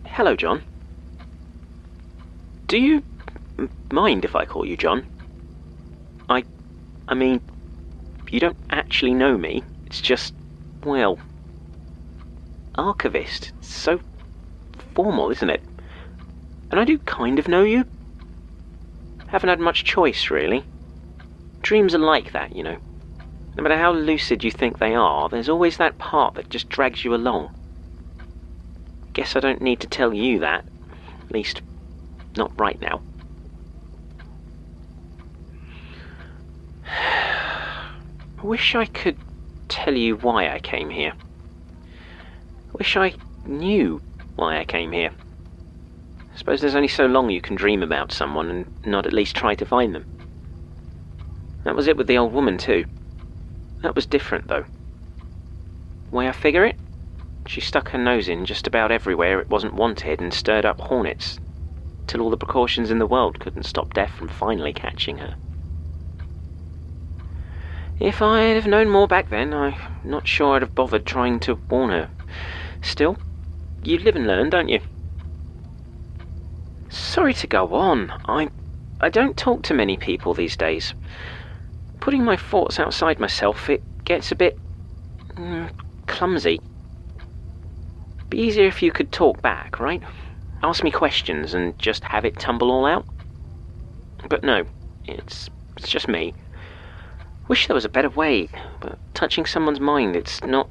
Hello, John. Do you mind if I call you John? I mean, you don't actually know me. It's just, well, Archivist. It's so formal, isn't it? And I do kind of know you. Haven't had much choice, really. Dreams are like that, you know. No matter how lucid you think they are, there's always that part that just drags you along. Guess I don't need to tell you that. At least, not right now. I wish I could tell you why I came here. I wish I knew why I came here. I suppose there's only so long you can dream about someone and not at least try to find them. That was it with the old woman too. That was different though. Way I figure it? She stuck her nose in just about everywhere it wasn't wanted and stirred up hornets, till all the precautions in the world couldn't stop death from finally catching her. If I'd have known more back then, I'm not sure I'd have bothered trying to warn her. Still, you live and learn, don't you? Sorry to go on. I don't talk to many people these days. Putting my thoughts outside myself, it gets a bit clumsy. Be easier if you could talk back, right? Ask me questions and just have it tumble all out. But no, it's just me. Wish there was a better way, but touching someone's mind, it's not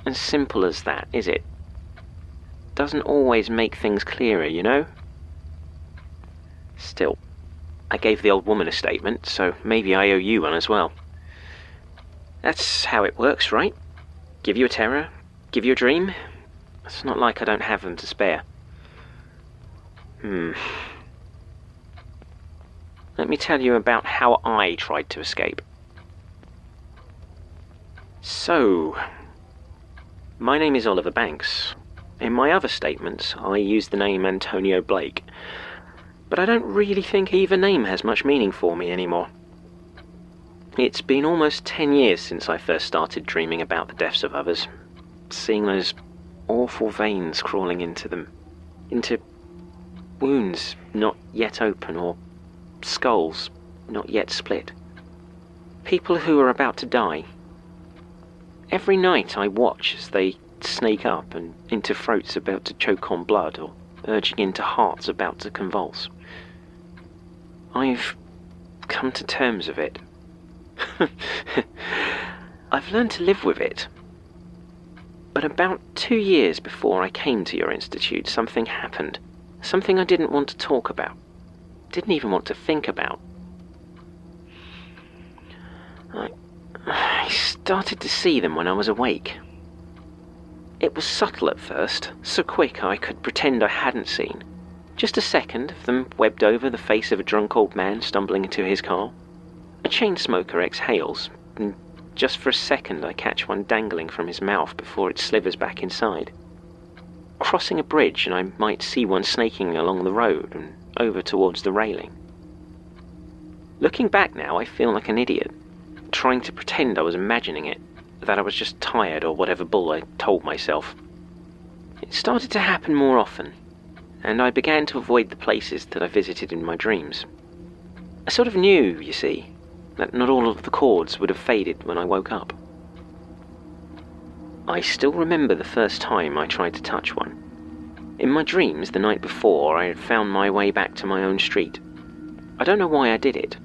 as simple as that, is it? Doesn't always make things clearer, you know? Still, I gave the old woman a statement, so maybe I owe you one as well. That's how it works, right? Give you a terror, give you a dream. It's not like I don't have them to spare. Let me tell you about how I tried to escape. So, my name is Oliver Banks. In my other statements, I use the name Antonio Blake. But I don't really think either name has much meaning for me anymore. It's been almost 10 years since I first started dreaming about the deaths of others, seeing those awful veins crawling into them, into wounds not yet open or skulls not yet split. People who are about to die. Every night I watch as they snake up and into throats about to choke on blood or urging into hearts about to convulse. I've come to terms with it. I've learned to live with it. But about 2 years before I came to your institute, something happened. Something I didn't want to talk about. Didn't even want to think about. I started to see them when I was awake. It was subtle at first, so quick I could pretend I hadn't seen. Just a second of them webbed over the face of a drunk old man stumbling into his car. A chain smoker exhales, and just for a second I catch one dangling from his mouth before it slithers back inside. Crossing a bridge and I might see one snaking along the road and over towards the railing. Looking back now, I feel like an idiot, trying to pretend I was imagining it, that I was just tired or whatever bull I told myself. It started to happen more often, and I began to avoid the places that I visited in my dreams. I sort of knew, you see, that not all of the chords would have faded when I woke up. I still remember the first time I tried to touch one. In my dreams the night before, I had found my way back to my own street. I don't know why I did it.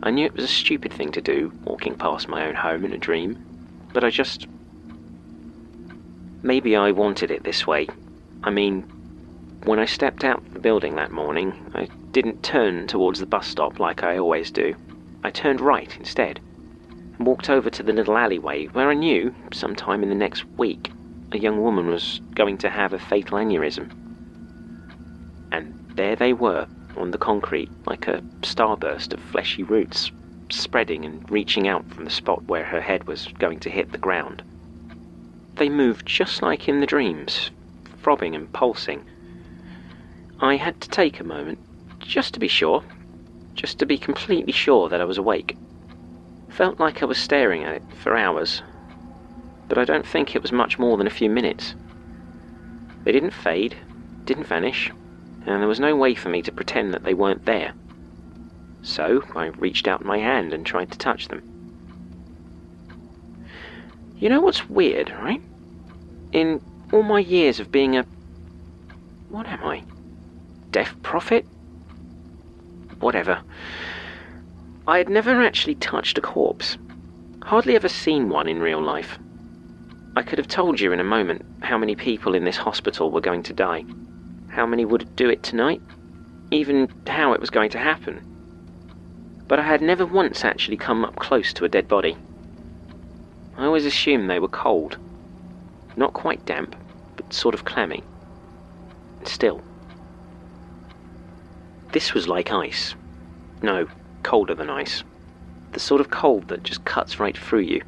I knew it was a stupid thing to do, walking past my own home in a dream, but maybe I wanted it this way. I mean, when I stepped out the building that morning, I didn't turn towards the bus stop like I always do. I turned right instead, and walked over to the little alleyway where I knew, sometime in the next week, a young woman was going to have a fatal aneurysm. And there they were, on the concrete, like a starburst of fleshy roots, spreading and reaching out from the spot where her head was going to hit the ground. They moved just like in the dreams, throbbing and pulsing. I had to take a moment, just to be sure, just to be completely sure that I was awake. Felt like I was staring at it for hours, but I don't think it was much more than a few minutes. They didn't fade, didn't vanish, and there was no way for me to pretend that they weren't there. So I reached out my hand and tried to touch them. You know what's weird, right? In all my years of being what am I? Deaf prophet? Whatever. I had never actually touched a corpse. Hardly ever seen one in real life. I could have told you in a moment how many people in this hospital were going to die, how many would do it tonight, even how it was going to happen. But I had never once actually come up close to a dead body. I always assumed they were cold. Not quite damp, but sort of clammy. And still. This was like ice. No, colder than ice. The sort of cold that just cuts right through you.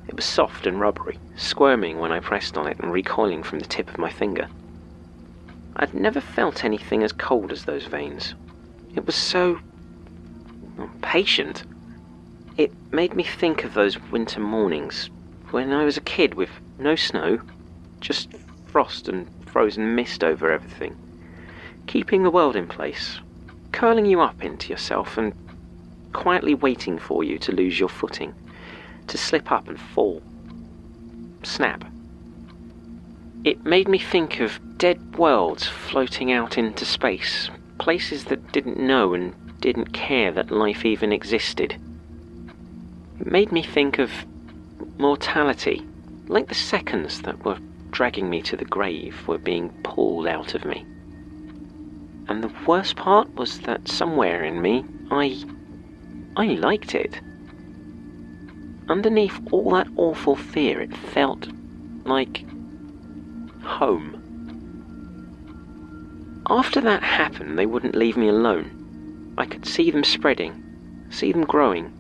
It was soft and rubbery, squirming when I pressed on it and recoiling from the tip of my finger. I'd never felt anything as cold as those veins. It was so patient. It made me think of those winter mornings when I was a kid with no snow, just frost and frozen mist over everything, keeping the world in place, curling you up into yourself and quietly waiting for you to lose your footing, to slip up and fall. Snap. It made me think of dead worlds floating out into space, places that didn't know and didn't care that life even existed. It made me think of mortality, like the seconds that were dragging me to the grave were being pulled out of me. And the worst part was that somewhere in me, I liked it. Underneath all that awful fear, it felt like home. After that happened, they wouldn't leave me alone. I could see them spreading, see them growing.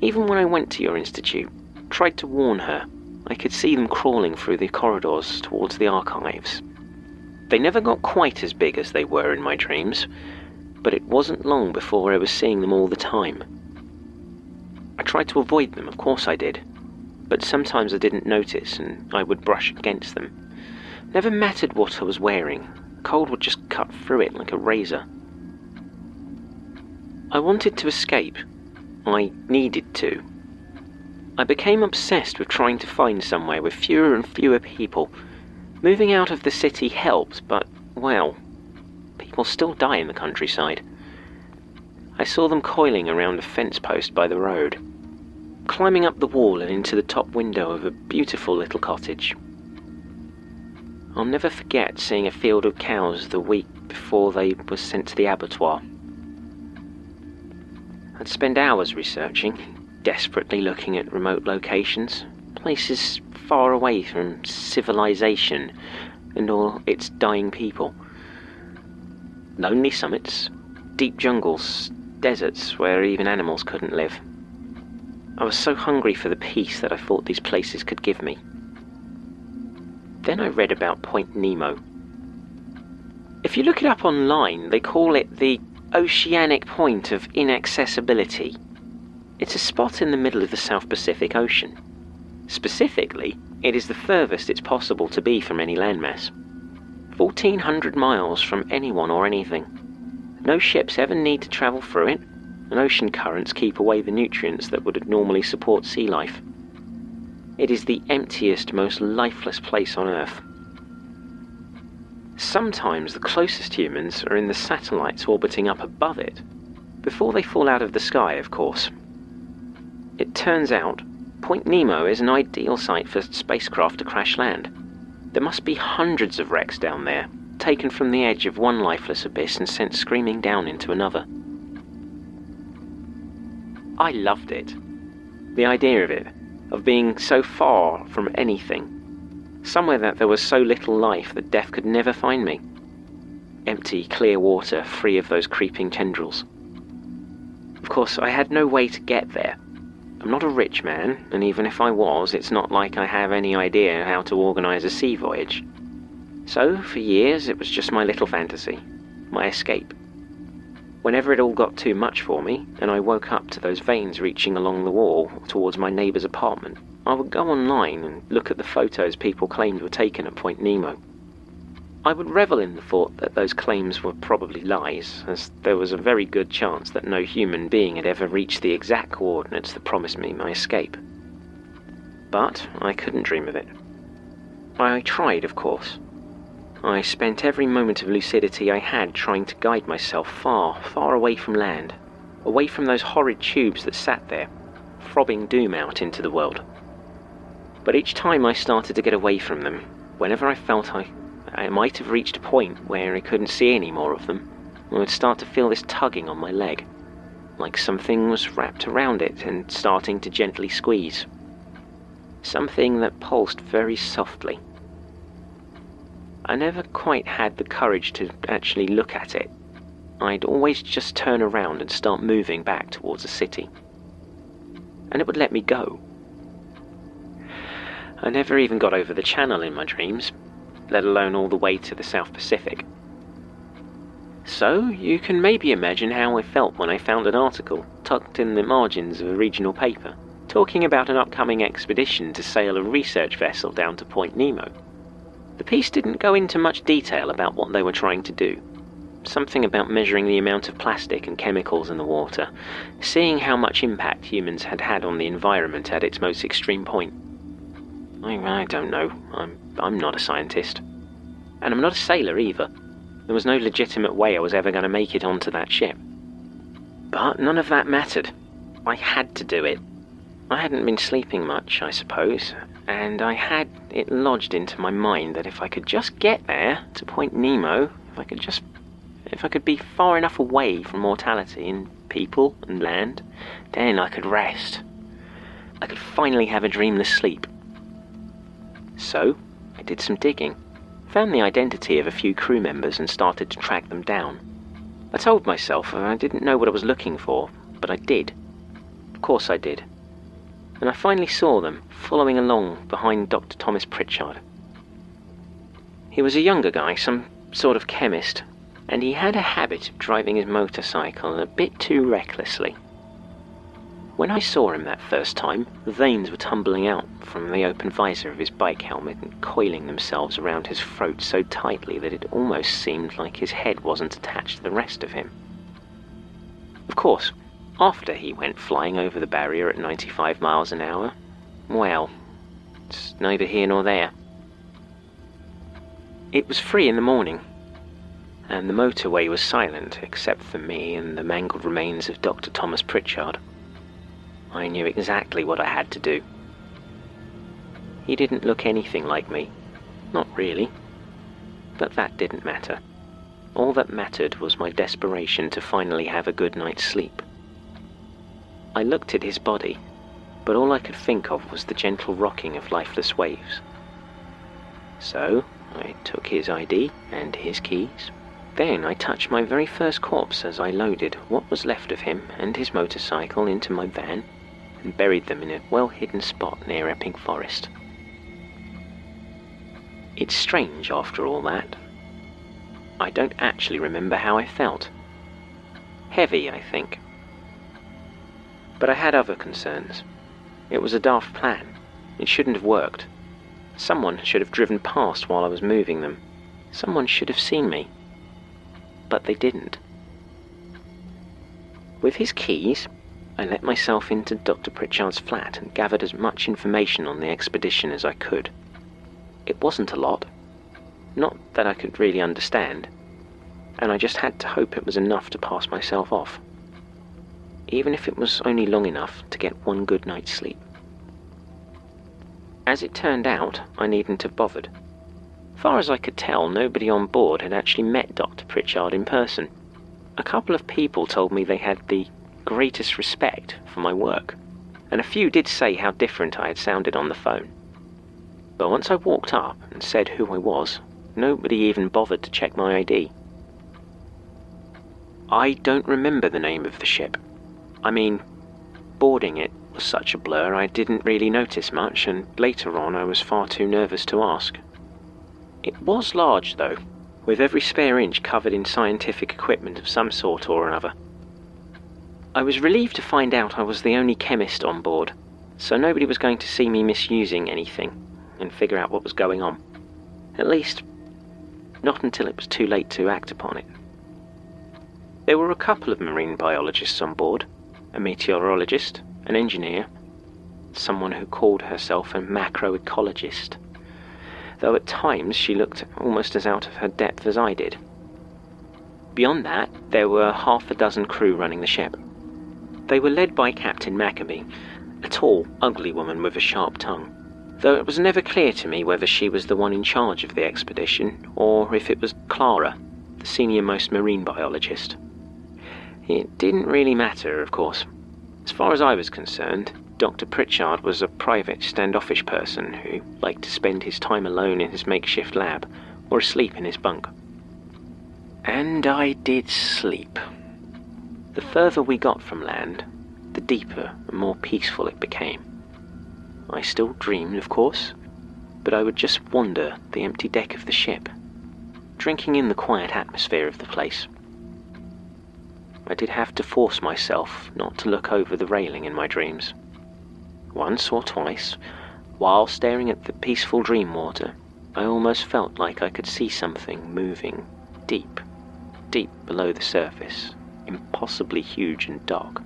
Even when I went to your institute, tried to warn her, I could see them crawling through the corridors towards the archives. They never got quite as big as they were in my dreams, but it wasn't long before I was seeing them all the time. I tried to avoid them, of course I did, but sometimes I didn't notice and I would brush against them. Never mattered what I was wearing, cold would just cut through it like a razor. I wanted to escape. I needed to. I became obsessed with trying to find somewhere with fewer and fewer people. Moving out of the city helped, but, well, people still die in the countryside. I saw them coiling around a fence post by the road, climbing up the wall and into the top window of a beautiful little cottage. I'll never forget seeing a field of cows the week before they were sent to the abattoir. I'd spend hours researching, desperately looking at remote locations, places far away from civilization and all its dying people. Lonely summits, deep jungles, deserts where even animals couldn't live. I was so hungry for the peace that I thought these places could give me. Then I read about Point Nemo. If you look it up online, they call it the Oceanic Point of Inaccessibility. It's a spot in the middle of the South Pacific Ocean. Specifically, it is the furthest it's possible to be from any landmass. 1,400 miles from anyone or anything. No ships ever need to travel through it, and ocean currents keep away the nutrients that would normally support sea life. It is the emptiest, most lifeless place on Earth. Sometimes the closest humans are in the satellites orbiting up above it, before they fall out of the sky, of course. It turns out, Point Nemo is an ideal site for spacecraft to crash land. There must be hundreds of wrecks down there, taken from the edge of one lifeless abyss and sent screaming down into another. I loved it. The idea of it, of being so far from anything. Somewhere that there was so little life that death could never find me. Empty, clear water, free of those creeping tendrils. Of course, I had no way to get there. I'm not a rich man, and even if I was, it's not like I have any idea how to organise a sea voyage. So, for years, it was just my little fantasy, my escape. Whenever it all got too much for me, and I woke up to those veins reaching along the wall towards my neighbour's apartment, I would go online and look at the photos people claimed were taken at Point Nemo. I would revel in the thought that those claims were probably lies, as there was a very good chance that no human being had ever reached the exact coordinates that promised me my escape. But I couldn't dream of it. I tried, of course. I spent every moment of lucidity I had trying to guide myself far, far away from land, away from those horrid tubes that sat there, throbbing doom out into the world. But each time I started to get away from them, whenever I felt I might have reached a point where I couldn't see any more of them, I would start to feel this tugging on my leg, like something was wrapped around it and starting to gently squeeze. Something that pulsed very softly. I never quite had the courage to actually look at it. I'd always just turn around and start moving back towards the city. And it would let me go. I never even got over the channel in my dreams, let alone all the way to the South Pacific. So you can maybe imagine how I felt when I found an article tucked in the margins of a regional paper talking about an upcoming expedition to sail a research vessel down to Point Nemo. The piece didn't go into much detail about what they were trying to do. Something about measuring the amount of plastic and chemicals in the water, seeing how much impact humans had had on the environment at its most extreme point. I don't know. I'm not a scientist. And I'm not a sailor either. There was no legitimate way I was ever going to make it onto that ship. But none of that mattered. I had to do it. I hadn't been sleeping much, I suppose, and I had it lodged into my mind that if I could just get there to Point Nemo, if I could be far enough away from mortality and people and land, then I could rest. I could finally have a dreamless sleep. So, I did some digging, found the identity of a few crew members and started to track them down. I told myself I didn't know what I was looking for, but I did. Of course I did. And I finally saw them, following along behind Dr. Thomas Pritchard. He was a younger guy, some sort of chemist, and he had a habit of driving his motorcycle a bit too recklessly. When I saw him that first time, the veins were tumbling out from the open visor of his bike helmet and coiling themselves around his throat so tightly that it almost seemed like his head wasn't attached to the rest of him. Of course, after he went flying over the barrier at 95 miles an hour, well, it's neither here nor there. It was 3 in the morning, and the motorway was silent except for me and the mangled remains of Dr. Thomas Pritchard. I knew exactly what I had to do. He didn't look anything like me. Not really. But that didn't matter. All that mattered was my desperation to finally have a good night's sleep. I looked at his body, but all I could think of was the gentle rocking of lifeless waves. So, I took his ID and his keys. Then I touched my very first corpse as I loaded what was left of him and his motorcycle into my van and buried them in a well-hidden spot near Epping Forest. It's strange after all that. I don't actually remember how I felt. Heavy, I think. But I had other concerns. It was a daft plan. It shouldn't have worked. Someone should have driven past while I was moving them. Someone should have seen me. But they didn't. With his keys, I let myself into Dr. Pritchard's flat and gathered as much information on the expedition as I could. It wasn't a lot. Not that I could really understand. And I just had to hope it was enough to pass myself off. Even if it was only long enough to get one good night's sleep. As it turned out, I needn't have bothered. Far as I could tell, nobody on board had actually met Dr. Pritchard in person. A couple of people told me they had the greatest respect for my work, and a few did say how different I had sounded on the phone. But once I walked up and said who I was, nobody even bothered to check my ID. I don't remember the name of the ship. I mean, boarding it was such a blur I didn't really notice much, and later on I was far too nervous to ask. It was large, though, with every spare inch covered in scientific equipment of some sort or another. I was relieved to find out I was the only chemist on board, so nobody was going to see me misusing anything and figure out what was going on. At least, not until it was too late to act upon it. There were a couple of marine biologists on board, a meteorologist, an engineer, someone who called herself a macroecologist, though at times she looked almost as out of her depth as I did. Beyond that, there were half a dozen crew running the ship. They were led by Captain Maccabee, a tall, ugly woman with a sharp tongue, though it was never clear to me whether she was the one in charge of the expedition or if it was Clara, the senior-most marine biologist. It didn't really matter, of course. As far as I was concerned, Dr. Pritchard was a private, standoffish person who liked to spend his time alone in his makeshift lab or asleep in his bunk. And I did sleep. The further we got from land, the deeper and more peaceful it became. I still dreamed, of course, but I would just wander the empty deck of the ship, drinking in the quiet atmosphere of the place. I did have to force myself not to look over the railing in my dreams. Once or twice, while staring at the peaceful dream water, I almost felt like I could see something moving deep, deep below the surface, impossibly huge and dark.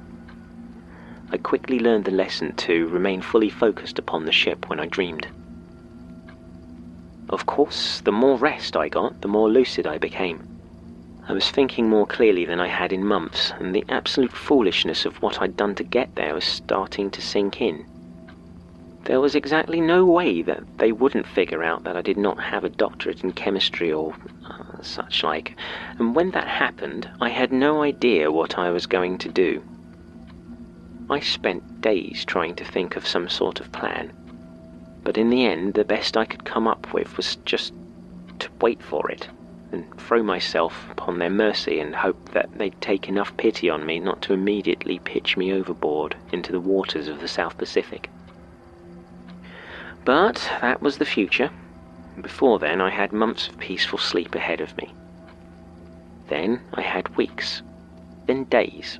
I quickly learned the lesson to remain fully focused upon the ship when I dreamed. Of course, the more rest I got, the more lucid I became. I was thinking more clearly than I had in months, and the absolute foolishness of what I'd done to get there was starting to sink in. There was exactly no way that they wouldn't figure out that I did not have a doctorate in chemistry or such like, and when that happened, I had no idea what I was going to do. I spent days trying to think of some sort of plan, but in the end, the best I could come up with was just to wait for it, and throw myself upon their mercy and hope that they'd take enough pity on me not to immediately pitch me overboard into the waters of the South Pacific. But that was the future. Before then, I had months of peaceful sleep ahead of me. Then I had weeks, then days.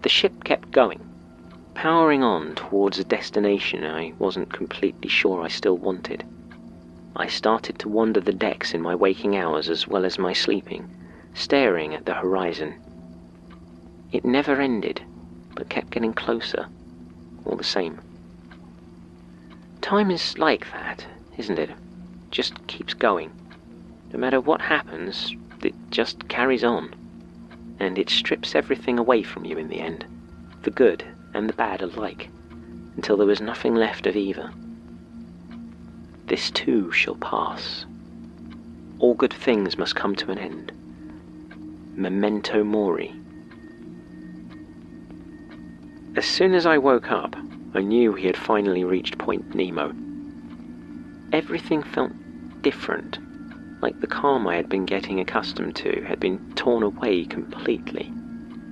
The ship kept going, powering on towards a destination I wasn't completely sure I still wanted. I started to wander the decks in my waking hours as well as my sleeping, staring at the horizon. It never ended, but kept getting closer, all the same. Time is like that, isn't it? Just keeps going. No matter what happens, it just carries on. And it strips everything away from you in the end, the good and the bad alike, until there was nothing left of either. This too shall pass. All good things must come to an end. Memento mori. As soon as I woke up, I knew we had finally reached Point Nemo. Everything felt different, like the calm I had been getting accustomed to had been torn away completely,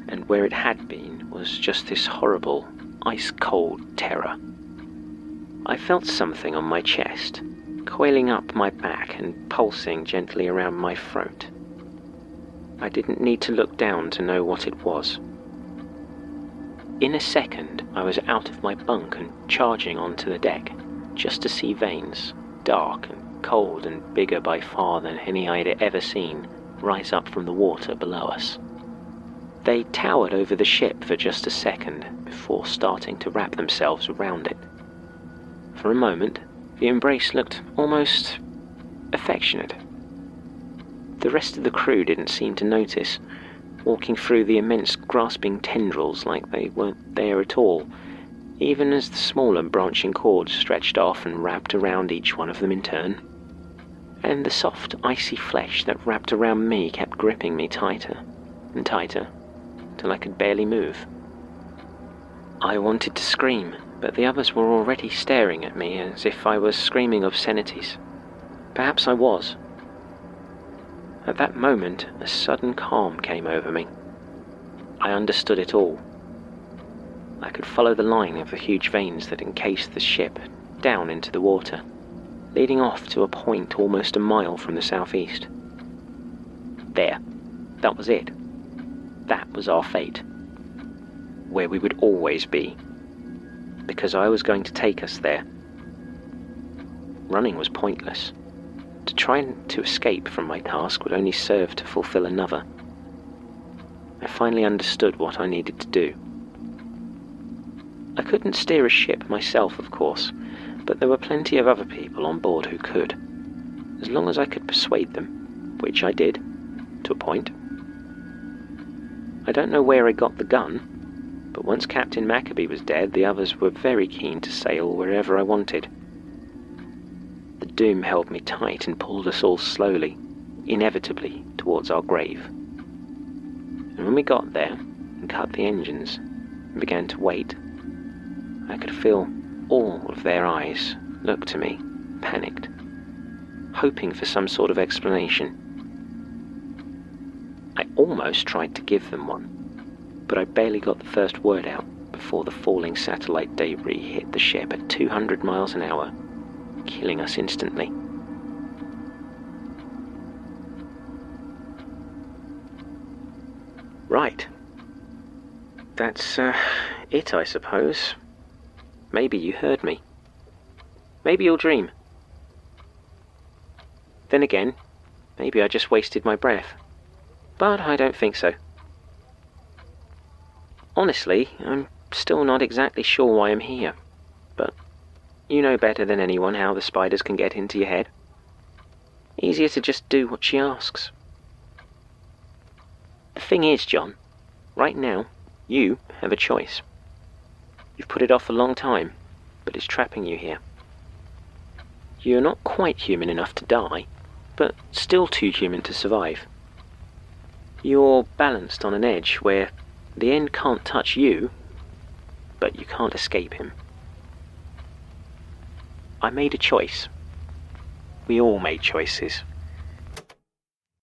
and where it had been was just this horrible, ice-cold terror. I felt something on my chest, coiling up my back and pulsing gently around my throat. I didn't need to look down to know what it was. In a second, I was out of my bunk and charging onto the deck, just to see veins, dark and cold and bigger by far than any I had ever seen, rise up from the water below us. They towered over the ship for just a second before starting to wrap themselves around it. For a moment, the embrace looked almost affectionate. The rest of the crew didn't seem to notice, walking through the immense grasping tendrils like they weren't there at all, even as the smaller branching cords stretched off and wrapped around each one of them in turn. And the soft, icy flesh that wrapped around me kept gripping me tighter and tighter, till I could barely move. I wanted to scream, but the others were already staring at me as if I was screaming obscenities. Perhaps I was. At that moment, a sudden calm came over me. I understood it all. I could follow the line of the huge veins that encased the ship down into the water, leading off to a point almost a mile from the southeast. There, that was it. That was our fate. Where we would always be. Because I was going to take us there. Running was pointless. To try to escape from my task would only serve to fulfill another. I finally understood what I needed to do. I couldn't steer a ship myself, of course, but there were plenty of other people on board who could, as long as I could persuade them, which I did, to a point. I don't know where I got the gun, but once Captain Maccabee was dead, the others were very keen to sail wherever I wanted. The doom held me tight and pulled us all slowly, inevitably, towards our grave. And when we got there and cut the engines and began to wait, I could feel all of their eyes look to me, panicked, hoping for some sort of explanation. I almost tried to give them one, but I barely got the first word out before the falling satellite debris hit the ship at 200 miles an hour, killing us instantly. Right. That's it, I suppose. Maybe you heard me. Maybe you'll dream. Then again, maybe I just wasted my breath. But I don't think so. Honestly, I'm still not exactly sure why I'm here. But you know better than anyone how the spiders can get into your head. Easier to just do what she asks. The thing is, John, right now, you have a choice. You've put it off a long time, but it's trapping you here. You're not quite human enough to die, but still too human to survive. You're balanced on an edge where the end can't touch you, but you can't escape him. I made a choice. We all made choices.